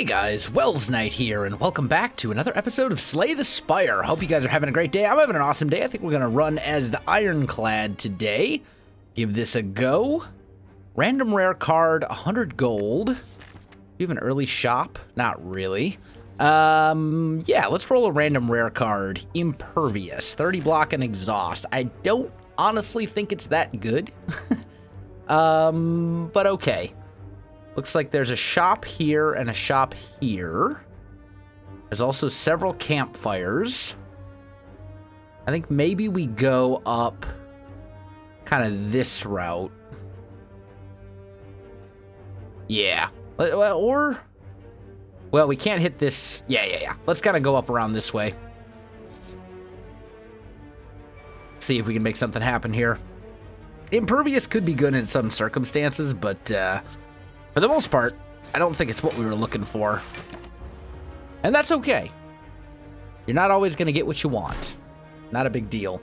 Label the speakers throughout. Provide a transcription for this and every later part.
Speaker 1: Hey guys, Wels Knight here, and welcome back to another episode of Slay the Spire. Hope you guys are having a great day. I'm having an awesome day. I think we're going to run as the Ironclad today. Give this a go. Random rare card, 100 gold. Do you have an early shop? Not really. Yeah, let's roll a random rare card. Impervious, 30 block and exhaust. I don't honestly think it's that good. But okay. Looks like there's a shop here and a shop here. There's also several campfires. I think maybe we go up kind of this route. Yeah. Well, we can't hit this. Yeah. Let's kind of go up around this way. See if we can make something happen here. Impervious could be good in some circumstances, but for the most part, I don't think it's what we were looking for. And that's okay. You're not always going to get what you want. Not a big deal.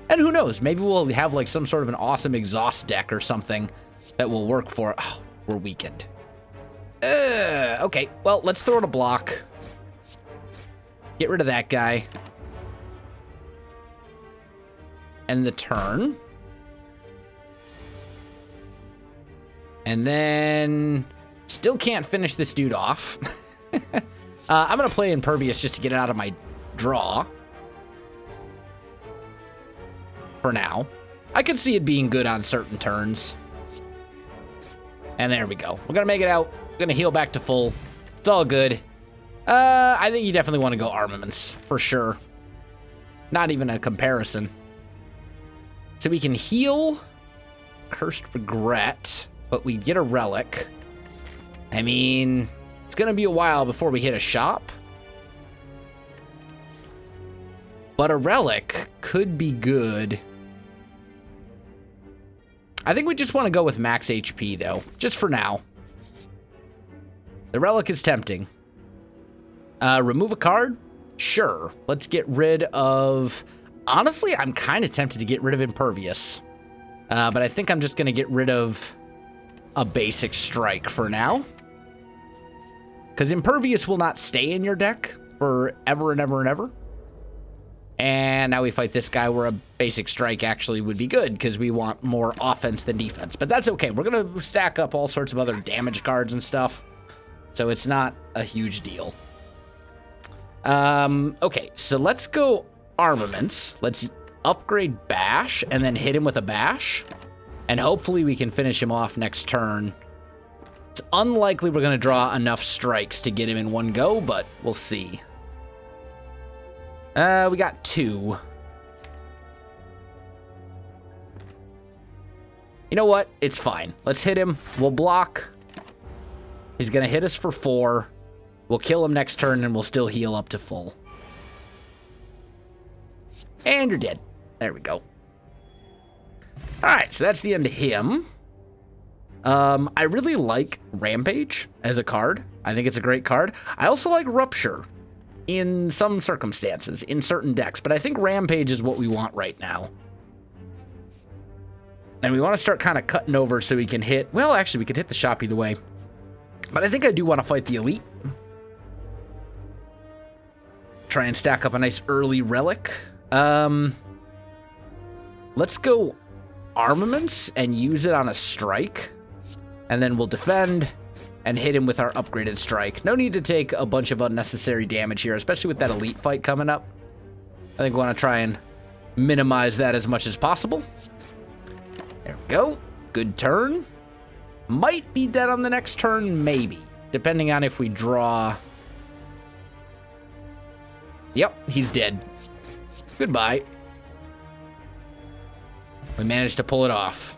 Speaker 1: And who knows? Maybe we'll have like some sort of an awesome exhaust deck or something that will work for... Oh, we're weakened. Okay, well, let's throw it a block. Get rid of that guy. End the turn. And then still can't finish this dude off. I'm going to play Impervious just to get it out of my draw. For now. I could see it being good on certain turns. And there we go. We're going to make it out. We're going to heal back to full. It's all good. I think you definitely want to go armaments. For sure. Not even a comparison. So we can heal Cursed Regret. But we get a relic. I mean, it's going to be a while before we hit a shop. But a relic could be good. I think we just want to go with max HP, though. Just for now. The relic is tempting. Remove a card? Sure. Let's get rid of... Honestly, I'm kind of tempted to get rid of Impervious. But I think I'm just going to get rid of... a basic strike for now. Because Impervious will not stay in your deck for ever and ever and ever. And now we fight this guy where a basic strike actually would be good because we want more offense than defense. But that's okay. We're going to stack up all sorts of other damage cards and stuff. So it's not a huge deal. Okay, so let's go armaments. Let's upgrade Bash and then hit him with a Bash. And hopefully we can finish him off next turn. It's unlikely we're going to draw enough strikes to get him in one go, but we'll see. We got 2. You know what? It's fine. Let's hit him. We'll block. He's going to hit us for 4. We'll kill him next turn, and we'll still heal up to full. And you're dead. There we go. Alright, so that's the end of him. I really like Rampage as a card. I think it's a great card. I also like Rupture in some circumstances, in certain decks. But I think Rampage is what we want right now. And we want to start kind of cutting over so we can hit... Well, actually, we could hit the shop either way. But I think I do want to fight the Elite. Try and stack up a nice early Relic. Let's go... armaments and use it on a strike, and then we'll defend and hit him with our upgraded strike. No need to take a bunch of unnecessary damage here, especially with that elite fight coming up. I think we want to try and minimize that as much as possible. There we go. Good turn. Might be dead on the next turn, maybe, depending on if we draw. Yep, he's dead. Goodbye. We managed to pull it off.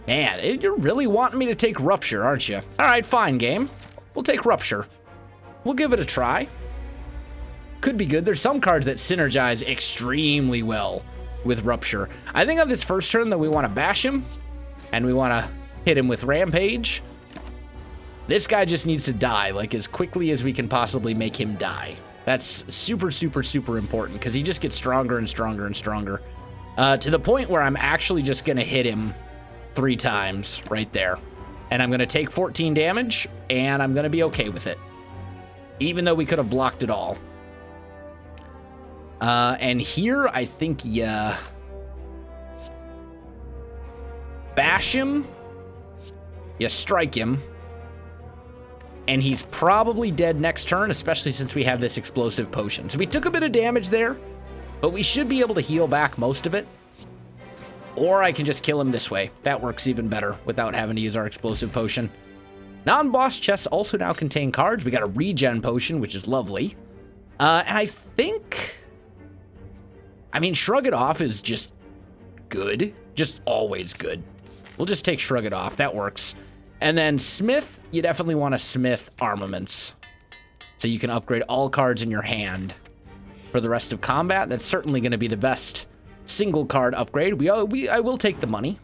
Speaker 1: Man, you're really wanting me to take Rupture, aren't you? All right, fine, game. We'll take Rupture. We'll give it a try. Could be good. There's some cards that synergize extremely well with Rupture. I think on this first turn that we want to bash him, and we want to hit him with Rampage. This guy just needs to die, like, as quickly as we can possibly make him die. That's super, super, super important, because he just gets stronger and stronger and stronger. To the point where I'm actually just going to hit him 3 times right there. And I'm going to take 14 damage, and I'm going to be okay with it. Even though we could have blocked it all. And here, I think, yeah... bash him. You strike him. And he's probably dead next turn, especially since we have this explosive potion. So we took a bit of damage there, but we should be able to heal back most of it. Or I can just kill him this way. That works even better without having to use our explosive potion. Non-boss chests also now contain cards. We got a regen potion, which is lovely. And I think... I mean, Shrug It Off is just good. Just always good. We'll just take Shrug It Off. That works. And then Smith, you definitely want to Smith Armaments. So you can upgrade all cards in your hand for the rest of combat. That's certainly going to be the best single card upgrade. I will take the money,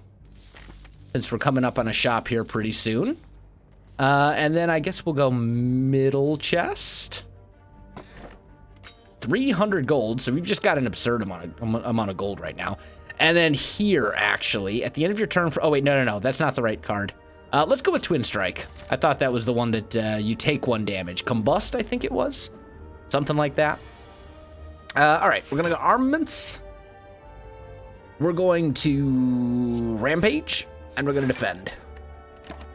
Speaker 1: since we're coming up on a shop here pretty soon. And then I guess we'll go middle chest. 300 gold, so we've just got an absurd amount of gold right now. And then here, actually, at the end of your turn for... Oh, wait, no, that's not the right card. Let's go with Twin Strike. I thought that was the one that you take 1 damage. Combust, I think it was. Something like that. All right, we're going to go Armaments. We're going to Rampage, and we're going to Defend.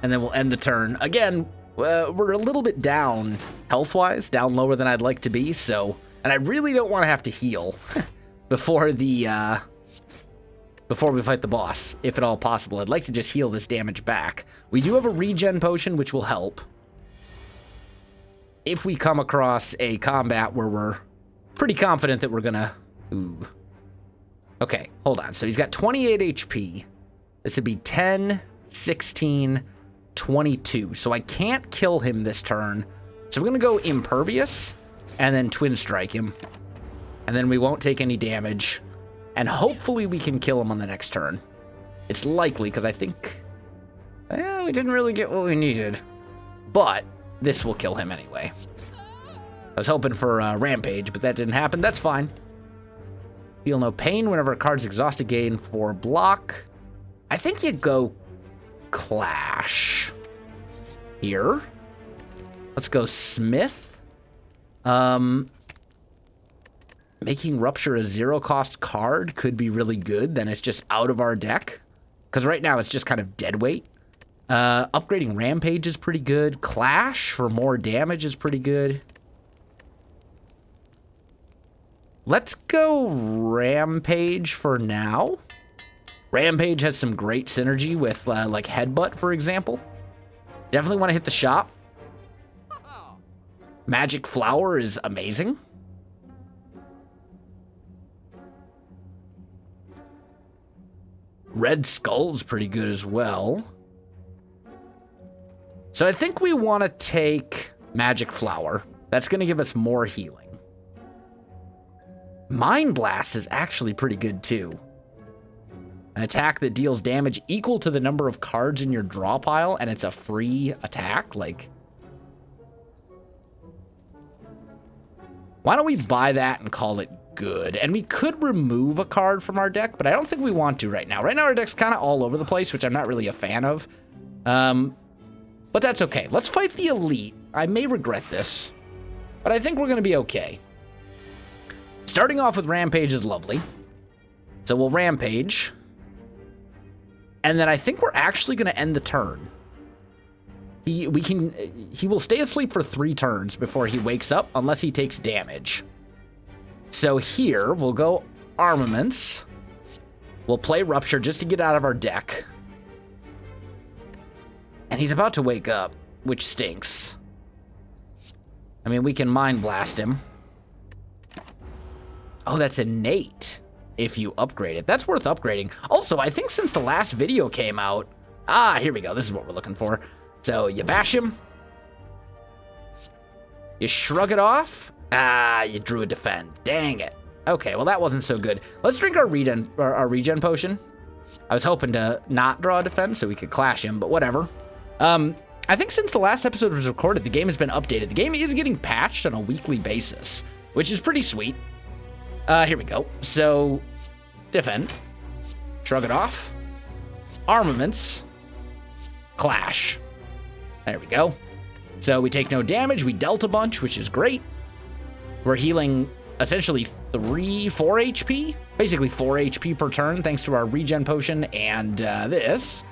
Speaker 1: And then we'll end the turn. Again, we're a little bit down health-wise, down lower than I'd like to be, so... And I really don't want to have to heal before we fight the boss, if at all possible. I'd like to just heal this damage back. We do have a regen potion, which will help if we come across a combat where we're pretty confident that we're gonna... Ooh. Okay, hold on. So he's got 28 HP. This would be 10, 16, 22. So I can't kill him this turn. So we're gonna go Impervious and then Twin Strike him. And then we won't take any damage. And hopefully we can kill him on the next turn. It's likely, because I think... we didn't really get what we needed. But this will kill him anyway. I was hoping for Rampage, but that didn't happen. That's fine. Feel no pain whenever a card's exhausted, gain 4 block. I think you go Clash here. Let's go Smith. Making Rupture a 0-cost card could be really good. Then it's just out of our deck. Because right now it's just kind of dead weight. Upgrading Rampage is pretty good. Clash for more damage is pretty good. Let's go Rampage for now. Rampage has some great synergy with like Headbutt, for example. Definitely want to hit the shop. Magic Flower is amazing. Red Skull's pretty good as well. So I think we want to take Magic Flower. That's going to give us more healing. Mind Blast is actually pretty good too. An attack that deals damage equal to the number of cards in your draw pile, and it's a free attack. Like, why don't we buy that and call it good? And we could remove a card from our deck, but I don't think we want to right now. Right now our deck's kind of all over the place, which I'm not really a fan of. But that's okay. Let's fight the Elite. I may regret this, but I think we're going to be okay. Starting off with Rampage is lovely. So we'll Rampage. And then I think we're actually going to end the turn. He will stay asleep for 3 turns before he wakes up, unless he takes damage. So here, we'll go Armaments. We'll play Rupture just to get out of our deck. And he's about to wake up, which stinks. I mean, we can Mind Blast him. Oh, that's innate if you upgrade it. That's worth upgrading. Also, I think since the last video came out... Ah, here we go. This is what we're looking for. So, you bash him. You Shrug It Off. Ah, you drew a Defend. Dang it. Okay, well, that wasn't so good. Let's drink our regen potion. I was hoping to not draw a Defend so we could clash him, but whatever. I think since the last episode was recorded, the game has been updated. The game is getting patched on a weekly basis, which is pretty sweet. Here we go. So, Defend. Shrug It Off. Armaments. Clash. There we go. So we take no damage. We dealt a bunch, which is great. We're healing essentially 4 HP. Basically 4 HP per turn, thanks to our regen potion and this.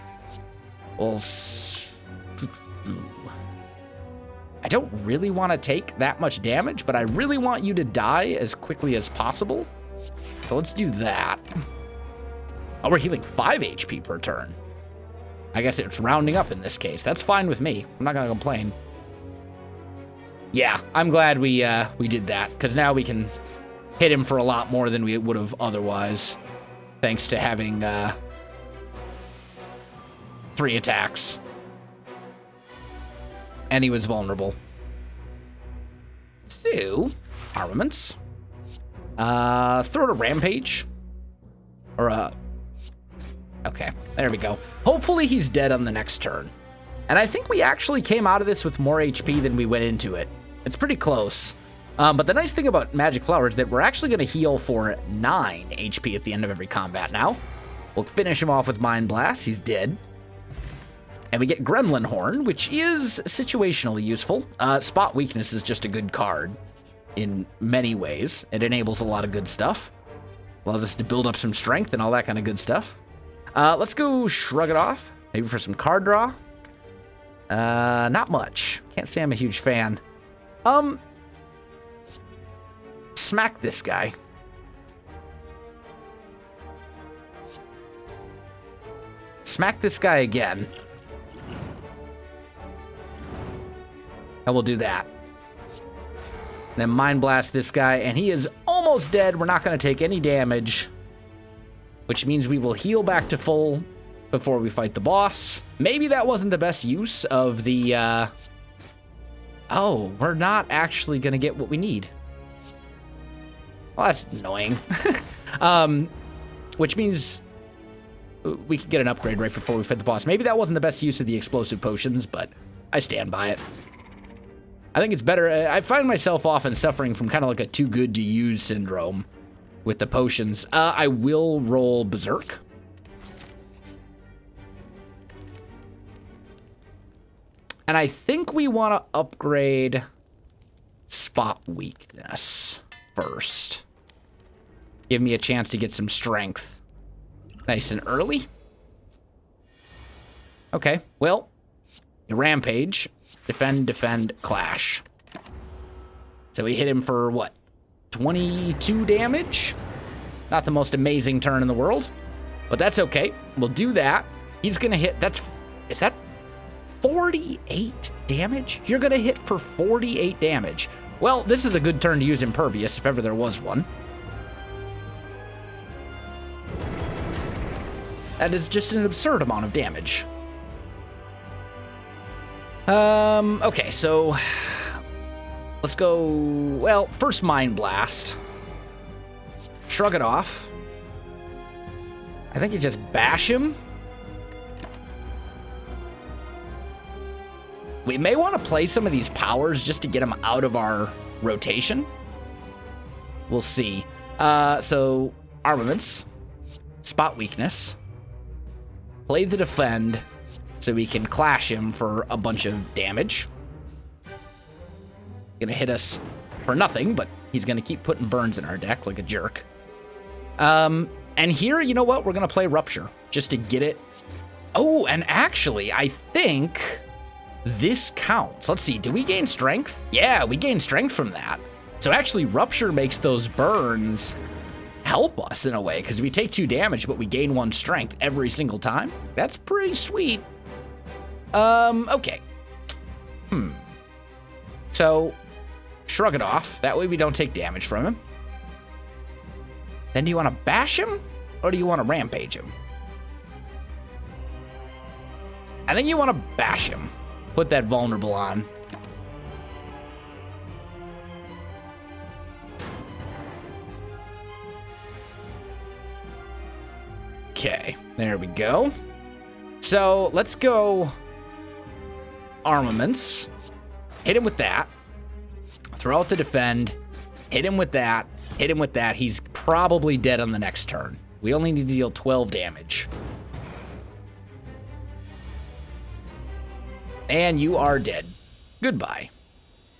Speaker 1: I don't really want to take that much damage, but I really want you to die as quickly as possible. So let's do that. Oh, we're healing 5 HP per turn. I guess it's rounding up in this case. That's fine with me. I'm not going to complain. Yeah, I'm glad we did that, because now we can hit him for a lot more than we would have otherwise, thanks to having 3 attacks. And he was vulnerable. So, armaments. Throw to Rampage. Or, okay, there we go. Hopefully he's dead on the next turn. And I think we actually came out of this with more HP than we went into it. It's pretty close. But the nice thing about Magic Flower is that we're actually going to heal for 9 HP at the end of every combat now. We'll finish him off with Mind Blast. He's dead. And we get Gremlin Horn, which is situationally useful. Spot Weakness is just a good card in many ways. It enables a lot of good stuff. Allows us to build up some strength and all that kind of good stuff. Let's go Shrug It Off. Maybe for some card draw. Not much. Can't say I'm a huge fan. Smack this guy. Smack this guy again. And we'll do that. Then Mind Blast this guy, and he is almost dead. We're not going to take any damage, which means we will heal back to full before we fight the boss. Maybe that wasn't the best use of the, Oh, we're not actually going to get what we need. Well, that's annoying. Which means we could get an upgrade right before we fight the boss. Maybe that wasn't the best use of the explosive potions, but I stand by it. I think it's better. I find myself often suffering from kind of like a too good to use syndrome with the potions. I will roll Berserk. And I think we want to upgrade Spot Weakness first. Give me a chance to get some strength. Nice and early. Okay, well, Rampage. Defend, defend, clash. So we hit him for, what, 22 damage? Not the most amazing turn in the world, but that's okay. We'll do that. He's going to hit, is that 48 damage? You're going to hit for 48 damage. Well, this is a good turn to use Impervious, if ever there was one. That is just an absurd amount of damage. Okay, so let's go, well, first Mind Blast. Shrug It Off. I think you just bash him. We may want to play some of these powers just to get them out of our rotation. We'll see. So, Armaments. Spot Weakness. Play the Defend, so we can clash him for a bunch of damage. Gonna hit us for nothing, but he's gonna keep putting burns in our deck like a jerk. And here, you know what? We're gonna play Rupture, just to get it. Oh, and actually, I think this counts. Let's see, do we gain strength? Yeah, we gain strength from that. So actually, Rupture makes those burns help us in a way, because we take 2 damage, but we gain 1 strength every single time. That's pretty sweet. Okay. So, Shrug It Off. That way we don't take damage from him. Then do you want to bash him, or do you want to rampage him? I think you want to bash him. Put that vulnerable on. Okay, there we go. So, let's go Armaments. Hit him with that. Throw out the Defend. Hit him with that. Hit him with that. He's probably dead on the next turn. We only need to deal 12 damage. And you are dead. Goodbye.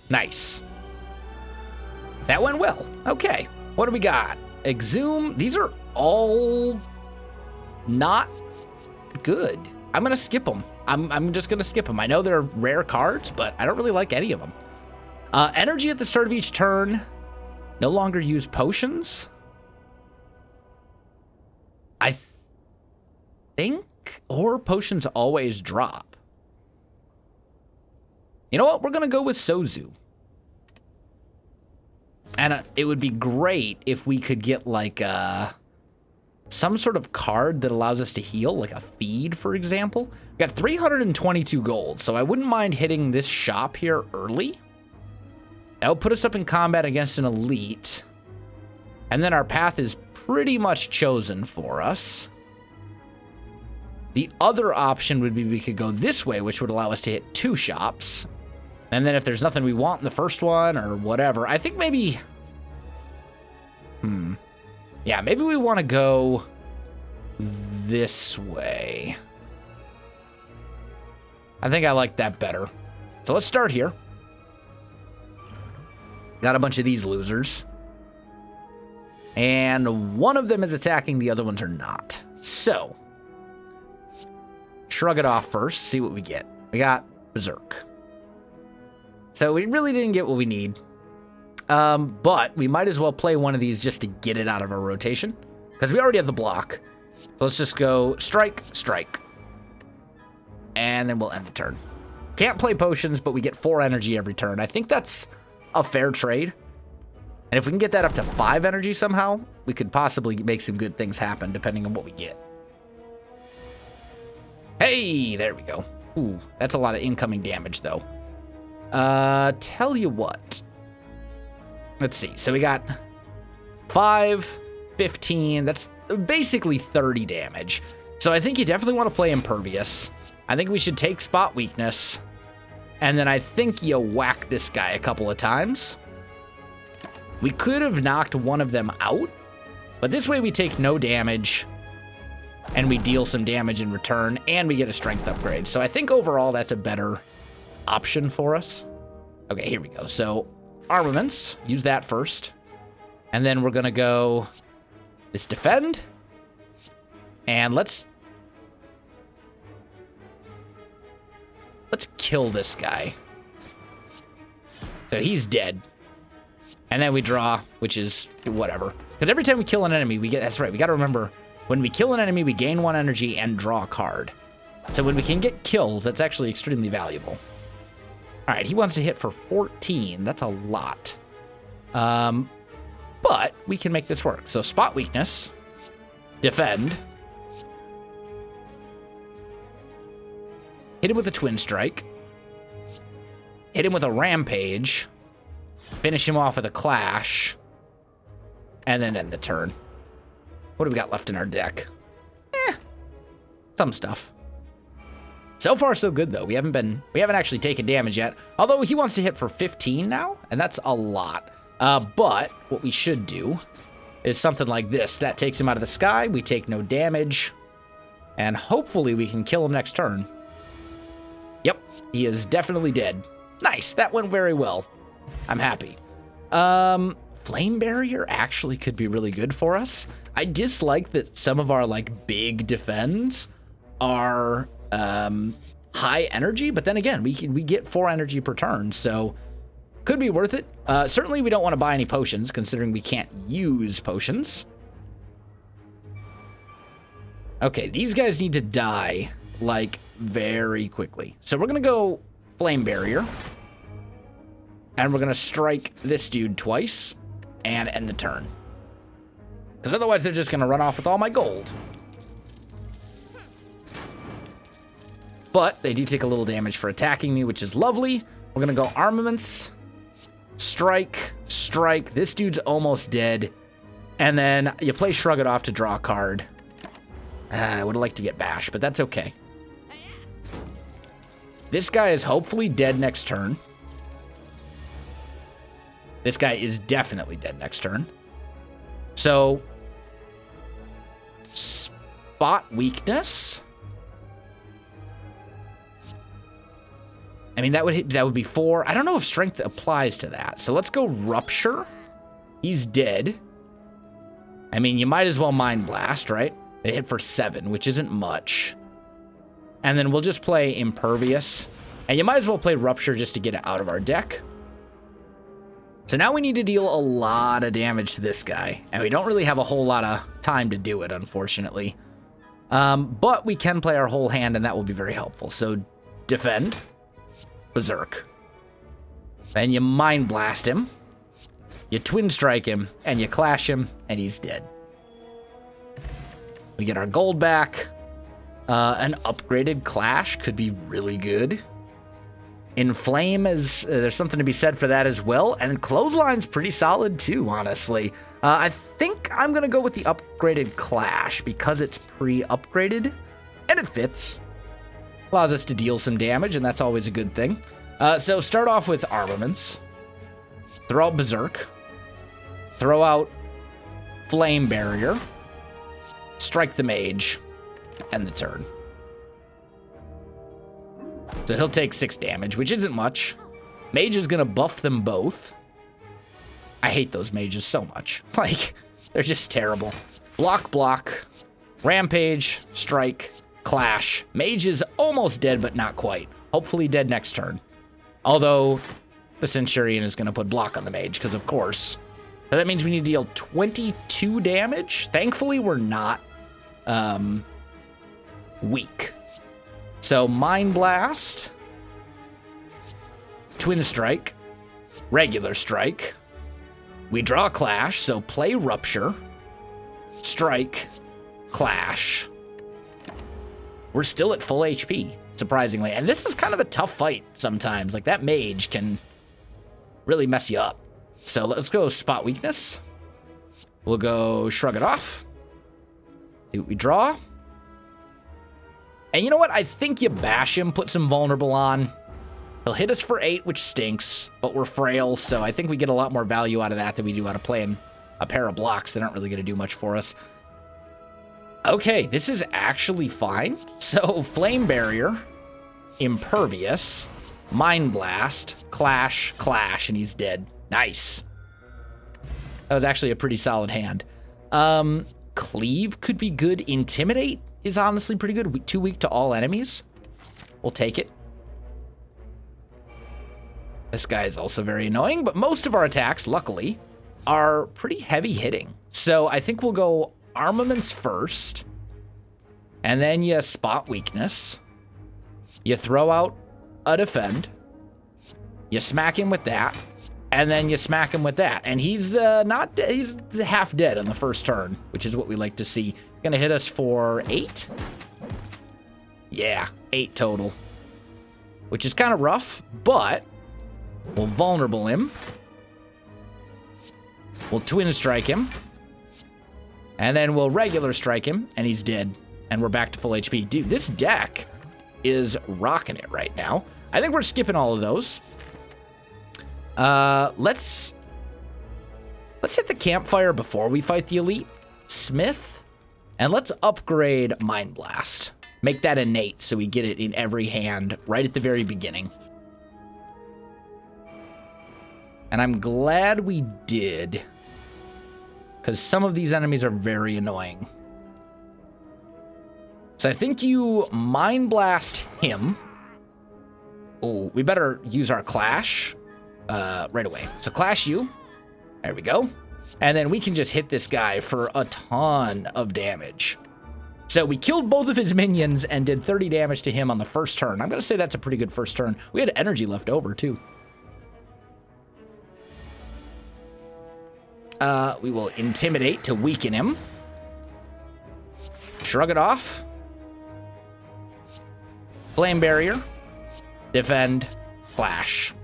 Speaker 1: Nice. That went well. Okay. What do we got? Exhume. These are all not good. I'm going to skip them. I'm just going to skip them. I know they're rare cards, but I don't really like any of them. Energy at the start of each turn. No longer use potions. I think. Or potions always drop. You know what? We're going to go with Sozu. And it would be great if we could get like some sort of card that allows us to heal, like a feed, for example. We got 322 gold, so I wouldn't mind hitting this shop here early. That would put us up in combat against an elite. And then our path is pretty much chosen for us. The other option would be we could go this way, which would allow us to hit 2 shops. And then if there's nothing we want in the first one or whatever, I think maybe... Yeah, maybe we want to go this way. I think I like that better. So let's start here. Got a bunch of these losers. And one of them is attacking, the other ones are not. So, shrug it off first, see what we get. We got Berserk. So we really didn't get what we need. But we might as well play one of these just to get it out of our rotation. Because we already have the block. So let's just go strike, strike. And then we'll end the turn. Can't play potions, but we get 4 energy every turn. I think that's a fair trade. And if we can get that up to 5 energy somehow, we could possibly make some good things happen depending on what we get. Hey, there we go. Ooh, that's a lot of incoming damage though. Tell you what. Let's see. So we got 5, 15. That's basically 30 damage. So I think you definitely want to play Impervious. I think we should take Spot Weakness. And then I think you whack this guy a couple of times. We could have knocked one of them out. But this way we take no damage. And we deal some damage in return. And we get a strength upgrade. So I think overall that's a better option for us. Okay, here we go. So armaments, use that first. And then we're going to go this defend. And let's kill this guy. So he's dead. And then we draw, which is whatever. Because every time we kill an enemy, we get, that's right, we got to remember, when we kill an enemy, we gain 1 energy and draw a card. So when we can get kills, that's actually extremely valuable. All right, he wants to hit for 14. That's a lot. But we can make this work. So Spot Weakness, defend, hit him with a Twin Strike, hit him with a Rampage, finish him off with a Clash, and then end the turn. What do we got left in our deck? Some stuff. So far, so good, though. We haven't actually taken damage yet. Although he wants to hit for 15 now, and that's a lot. But what we should do is something like this. That takes him out of the sky. We take no damage. And hopefully we can kill him next turn. Yep, he is definitely dead. Nice, that went very well. I'm happy. Flame Barrier actually could be really good for us. I dislike that some of our, like, big defends are high energy, but then again, we get 4 energy per turn, so could be worth it. Certainly we don't want to buy any potions, considering we can't use potions. Okay, these guys need to die, like, very quickly. So we're going to go Flame Barrier. And we're going to strike this dude twice and end the turn. Because otherwise they're just going to run off with all my gold. But they do take a little damage for attacking me, which is lovely. We're going to go Armaments. Strike. Strike. This dude's almost dead. And then you play Shrug It Off to draw a card. I would have liked to get Bash, but that's okay. This guy is hopefully dead next turn. This guy is definitely dead next turn. So, Spot Weakness. I mean, that would be 4. I don't know if strength applies to that. So let's go Rupture. He's dead. I mean, you might as well Mind Blast, right? They hit for 7, which isn't much. And then we'll just play Impervious. And you might as well play Rupture just to get it out of our deck. So now we need to deal a lot of damage to this guy. And we don't really have a whole lot of time to do it, unfortunately. But we can play our whole hand, and that will be very helpful. So Defend. Berserk. Then you Mind Blast him. You Twin Strike him, and you Clash him, and he's dead. We get our gold back. An upgraded Clash could be really good. Inflame is, there's something to be said for that as well. And Clothesline's pretty solid too, honestly. I think I'm going to go with the upgraded Clash because it's pre-upgraded and it fits. Allows us to deal some damage, and that's always a good thing. So start off with Armaments. Throw out Berserk. Throw out Flame Barrier. Strike the Mage. End the turn. So he'll take 6 damage, which isn't much. Mage is going to buff them both. I hate those mages so much. Like, they're just terrible. Block, block. Rampage, strike, clash. Mage is almost dead, but not quite. Hopefully dead next turn. Although, the Centurion is going to put block on the mage, because of course. So that means we need to deal 22 damage. Thankfully, we're not weak. So, Mind Blast, Twin Strike, Regular Strike. We draw Clash, so play Rupture, Strike, Clash. We're still at full HP, surprisingly. And this is kind of a tough fight sometimes. Like, that mage can really mess you up. So let's go Spot Weakness. We'll go Shrug It Off. See what we draw. And you know what? I think you bash him, put some vulnerable on. He'll hit us for 8, which stinks, but we're frail, so I think we get a lot more value out of that than we do out of playing a pair of blocks that aren't really going to do much for us. Okay, this is actually fine. So, Flame Barrier, Impervious, Mind Blast, Clash, Clash, and he's dead. Nice. That was actually a pretty solid hand. Cleave could be good. Intimidate is honestly pretty good. Too weak to all enemies. We'll take it. This guy is also very annoying, but most of our attacks, luckily, are pretty heavy hitting. So I think we'll go Armaments first, and then you Spot Weakness. You throw out a Defend. You smack him with that, and then you smack him with that. And he's not dead. He's half dead on the first turn, which is what we like to see. Gonna hit us for 8. Yeah, 8 total, which is kind of rough, but we'll vulnerable him. We'll Twin Strike him. And then we'll Regular Strike him, and he's dead. And we're back to full HP. Dude, this deck is rocking it right now. I think we're skipping all of those. Let's hit the campfire before we fight the Elite Smith. And let's upgrade Mind Blast. Make that innate so we get it in every hand right at the very beginning. And I'm glad we did, because some of these enemies are very annoying. So I think you Mind Blast him. Oh, we better use our Clash right away. So Clash you. There we go. And then we can just hit this guy for a ton of damage. So we killed both of his minions and did 30 damage to him on the first turn. I'm going to say that's a pretty good first turn. We had energy left over, too. We will Intimidate to weaken him. Shrug It Off. Flame Barrier. Defend. Clash.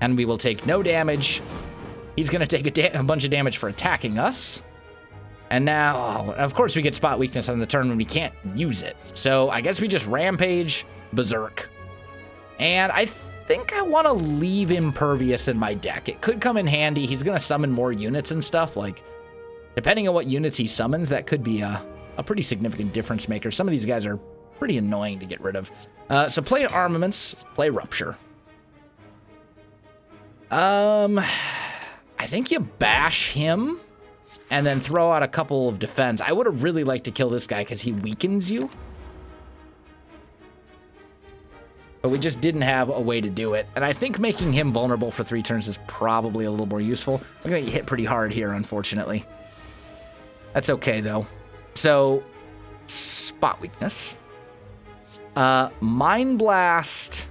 Speaker 1: And we will take no damage. He's going to take a bunch of damage for attacking us. And now, of course, we get Spot Weakness on the turn when we can't use it. So I guess we just Rampage, Berserk. And I think I want to leave Impervious in my deck. It could come in handy. He's going to summon more units and stuff. Like, depending on what units he summons, that could be a pretty significant difference maker. Some of these guys are pretty annoying to get rid of. So play armaments, play rupture. I think you bash him and then throw out a couple of defense. I would have really liked to kill this guy because he weakens you. But we just didn't have a way to do it. And I think making him vulnerable for 3 turns is probably a little more useful. I'm going to get hit pretty hard here, unfortunately. That's okay, though. So, spot weakness. Mind Blast.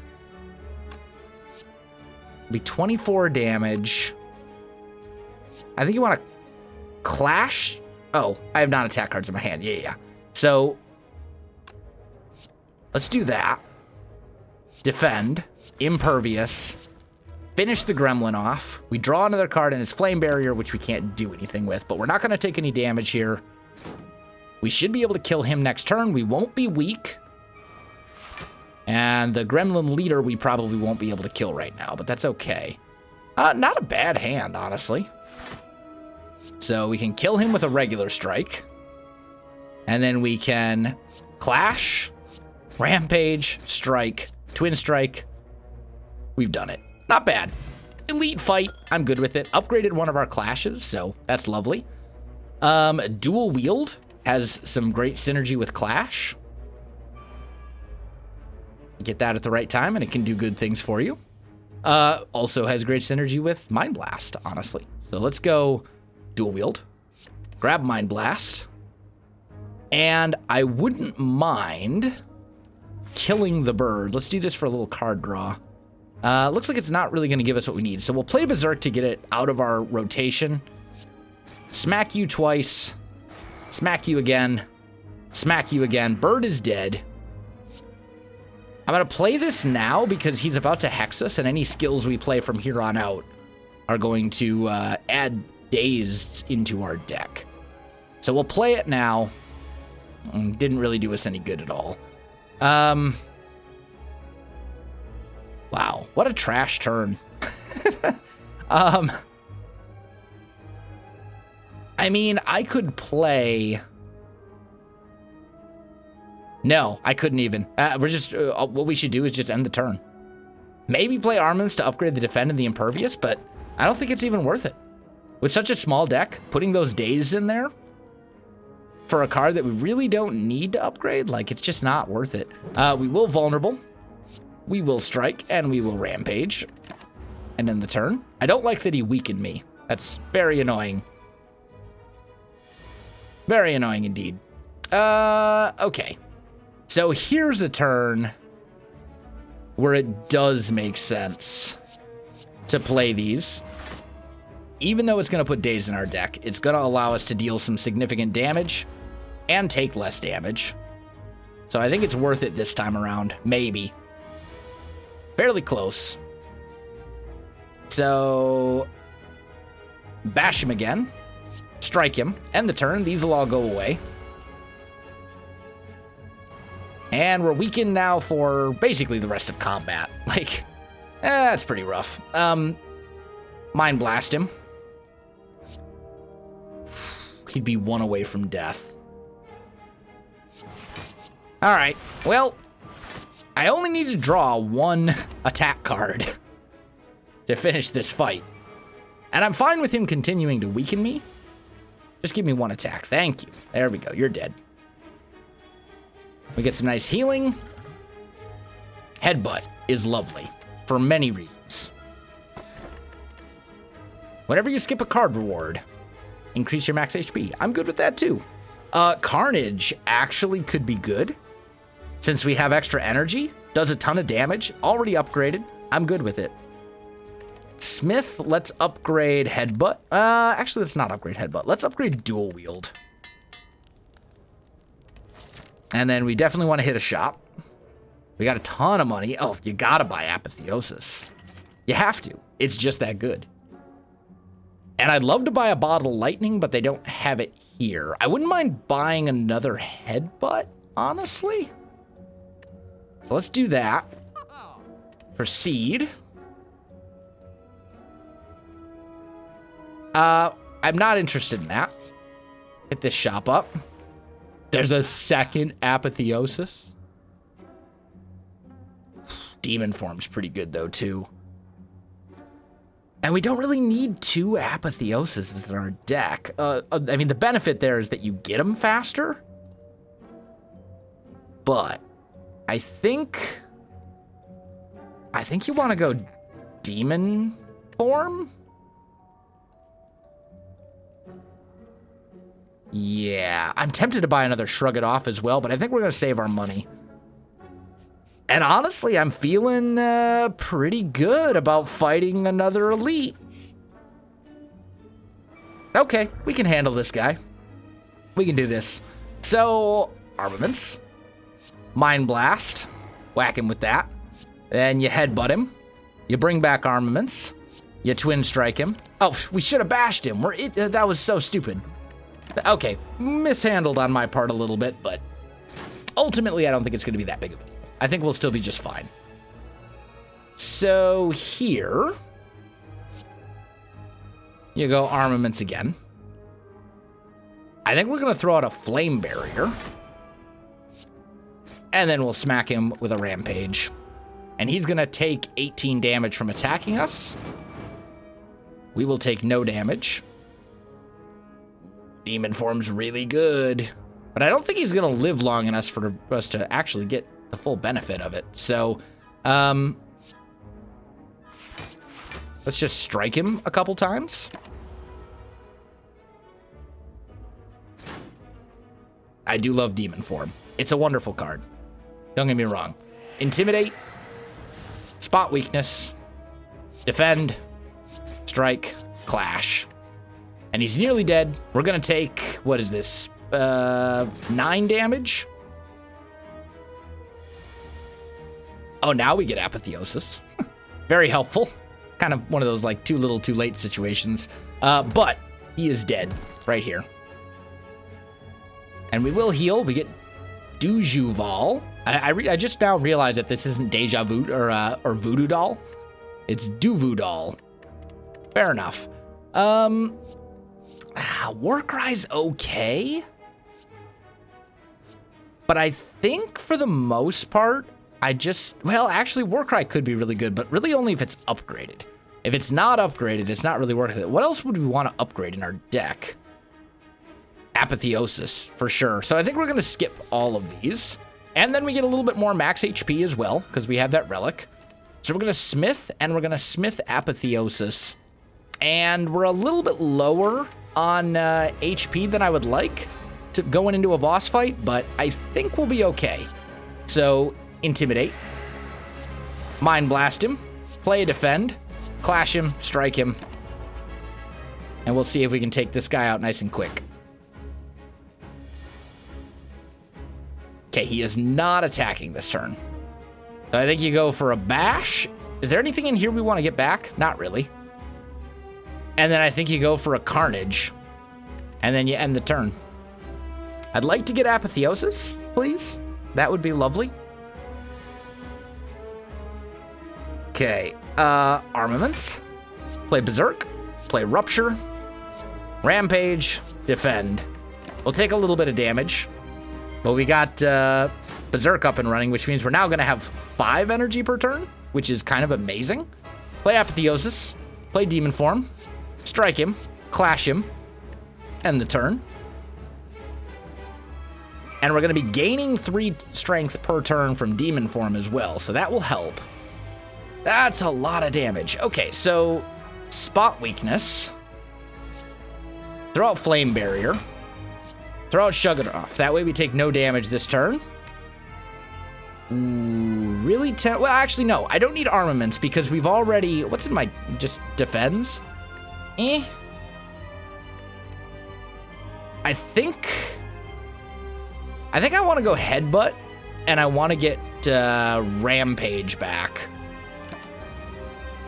Speaker 1: Be 24 damage. I think you want to clash. Oh, I have non-attack cards in my hand. Yeah. So, let's do that. Defend, impervious, finish the gremlin off. We draw another card in his flame barrier, which we can't do anything with, but we're not going to take any damage here. We should be able to kill him next turn. We won't be weak. And the gremlin leader we probably won't be able to kill right now, but that's okay. Not a bad hand, honestly. So we can kill him with a regular strike. And then we can clash, rampage, strike, twin strike. We've done it. Not bad. Elite fight. I'm good with it. Upgraded one of our clashes, so that's lovely. Dual wield has some great synergy with clash. Get that at the right time, and it can do good things for you. Also has great synergy with Mind Blast, honestly. So let's go dual wield. Grab Mind Blast. And I wouldn't mind killing the bird. Let's do this for a little card draw. Looks like it's not really going to give us what we need. So we'll play Berserk to get it out of our rotation. Smack you twice. Smack you again. Smack you again. Bird is dead. I'm going to play this now because he's about to hex us, and any skills we play from here on out are going to add Dazed into our deck. So we'll play it now. Didn't really do us any good at all. Wow, what a trash turn. I mean, I could play... No, I couldn't even. We're just, what we should do is just end the turn. Maybe play armaments to upgrade the defend and the impervious, but I don't think it's even worth it. With such a small deck, putting those days in there for a card that we really don't need to upgrade, like, it's just not worth it. We will vulnerable, we will strike, and we will rampage. And end the turn. I don't like that he weakened me. That's very annoying. Very annoying indeed. Okay. So here's a turn where it does make sense to play these. Even though it's going to put Daze in our deck, it's going to allow us to deal some significant damage and take less damage. So I think it's worth it this time around. Maybe. Fairly close. So bash him again. Strike him. End the turn. These will all go away. And we're weakened now for basically the rest of combat. Like, that's pretty rough. Mind Blast him. He'd be one away from death. Alright, well, I only need to draw one attack card to finish this fight. And I'm fine with him continuing to weaken me. Just give me one attack. Thank you. There we go. You're dead. We get some nice healing. Headbutt is lovely for many reasons. Whenever you skip a card reward, increase your max HP. I'm good with that too. Carnage actually could be good. Since we have extra energy, does a ton of damage, already upgraded. I'm good with it. Smith, let's upgrade Headbutt. Actually, let's not upgrade Headbutt. Let's upgrade Dual Wield. And then we definitely want to hit a shop. We got a ton of money. Oh, you gotta buy Apotheosis. You have to. It's just that good. And I'd love to buy a Bottle of Lightning, but they don't have it here. I wouldn't mind buying another Headbutt, honestly. So let's do that. Proceed. I'm not interested in that. Hit this shop up. There's a second Apotheosis. Demon Form's pretty good, though, too. And we don't really need 2 Apotheoses in our deck. I mean, the benefit there is that you get them faster. But I think you want to go Demon Form? Yeah, I'm tempted to buy another Shrug It Off as well, but I think we're going to save our money. And honestly, I'm feeling pretty good about fighting another elite. Okay, we can handle this guy. We can do this. So, armaments. Mind Blast. Whack him with that. Then you headbutt him. You bring back armaments. You twin strike him. Oh, we should have bashed him. That was so stupid. Okay, mishandled on my part a little bit, but ultimately I don't think it's going to be that big of a deal. I think we'll still be just fine. So here, you go armaments again. I think we're going to throw out a flame barrier. And then we'll smack him with a rampage. And he's going to take 18 damage from attacking us. We will take no damage. Demon Form's really good. But I don't think he's going to live long enough for us to actually get the full benefit of it. So, let's just strike him a couple times. I do love Demon Form. It's a wonderful card. Don't get me wrong. Intimidate. Spot weakness. Defend. Strike. Clash. And he's nearly dead. We're going to take, what is this? 9 damage? Oh, now we get Apotheosis. Very helpful. Kind of one of those like too little, too late situations. But he is dead right here. And we will heal. We get Dujuval. I just now realized that this isn't Deja Vu or Voodoo Doll. It's Duvu Doll. Fair enough. Warcry's okay. But I think for the most part, actually Warcry could be really good, but really only if it's upgraded. If it's not upgraded, it's not really worth it. What else would we want to upgrade in our deck? Apotheosis, for sure. So I think we're going to skip all of these. And then we get a little bit more max HP as well, because we have that relic. So we're going to smith, and we're going to smith Apotheosis. And we're a little bit lower on HP than I would like to going into a boss fight, but I think we'll be okay. So, intimidate. Mind blast him. Play a defend. Clash him. Strike him. And we'll see if we can take this guy out nice and quick. Okay, he is not attacking this turn. So I think you go for a bash. Is there anything in here we want to get back? Not really. And then I think you go for a carnage. And then you end the turn. I'd like to get Apotheosis, please. That would be lovely. Okay, armaments. Play Berserk. Play Rupture. Rampage. Defend. We'll take a little bit of damage. But we got Berserk up and running, which means we're now going to have 5 energy per turn, which is kind of amazing. Play Apotheosis. Play Demon Form. Strike him. Clash him. End the turn. And we're going to be gaining 3 strength per turn from Demon Form as well, so that will help. That's a lot of damage. Okay, so spot weakness. Throw out Flame Barrier. Throw out Shrug It Off. That way we take no damage this turn. Ooh, really? Well, actually, no. I don't need armaments because we've already... What's in my... Just defends? I think I want to go Headbutt, and I want to get Rampage back.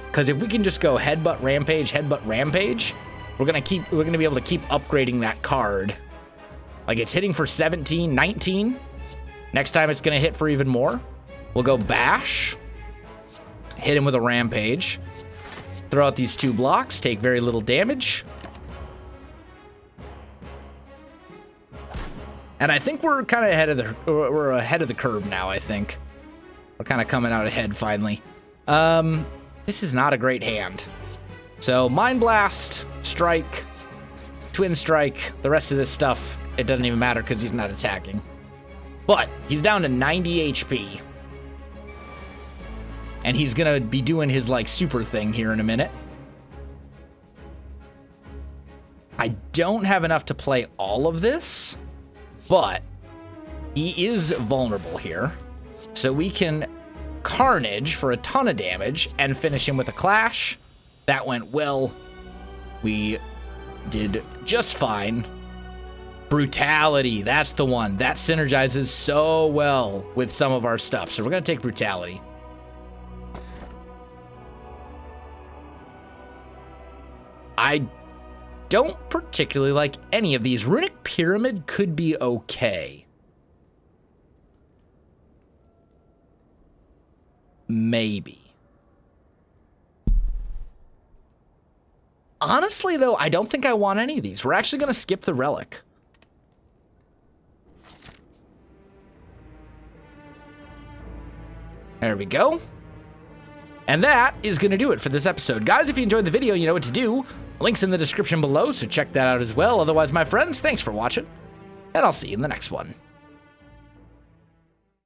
Speaker 1: Because if we can just go Headbutt, Rampage, we're gonna be able to keep upgrading that card. Like it's hitting for 17, 19. Next time it's gonna hit for even more. We'll go Bash, hit him with a Rampage, throw out these 2 blocks, take very little damage. And I think we're kind of ahead of the curve now, I think. We're kind of coming out ahead finally. This is not a great hand. So Mind Blast, Strike, Twin Strike, the rest of this stuff, it doesn't even matter because he's not attacking. But he's down to 90 HP. And he's going to be doing his, like, super thing here in a minute. I don't have enough to play all of this, but he is vulnerable here. So we can Carnage for a ton of damage and finish him with a Clash. That went well. We did just fine. Brutality, that's the one. That synergizes so well with some of our stuff. So we're going to take Brutality. I don't particularly like any of these. Runic Pyramid could be okay. Maybe. Honestly, though, I don't think I want any of these. We're actually going to skip the Relic. There we go. And that is going to do it for this episode. Guys, if you enjoyed the video, you know what to do. Links in the description below, so check that out as well. Otherwise, my friends, thanks for watching, and I'll see you in the next one.